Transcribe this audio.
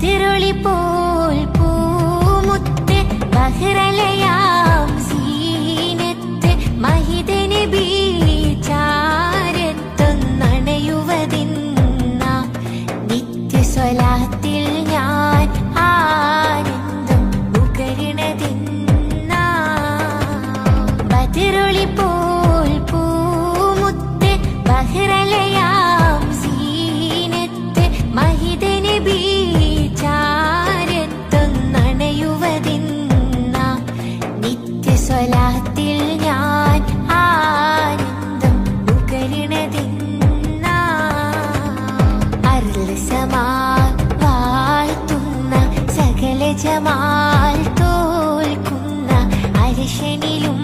ബദിറുളി പോൽ പൂമുത്ത് ബഹ്റലയാം സീനത്ത് മഹിത നബി ചാരത്തൊന്നണയുവതിന്ന നിത്യസ്വലാത്തിൽ ഞാൻ ആനന്ദം ഉകരണതിന്ന ബദിറുളി പോൽ പൂമുത്ത് ബഹ്റലയാം സീനത്ത് മഹിത നബി ചാരത്തൊന്നണയുവതിന്ന നിത്യസ്വലാത്തിൽ ഞാൻ ആനന്ദം ഉകരണതിന്ന അരുൾ സമാൽ വാഴ്ത്തുന്ന സകല ജമാൽ തോൽക്കുന്ന അരിശനിലും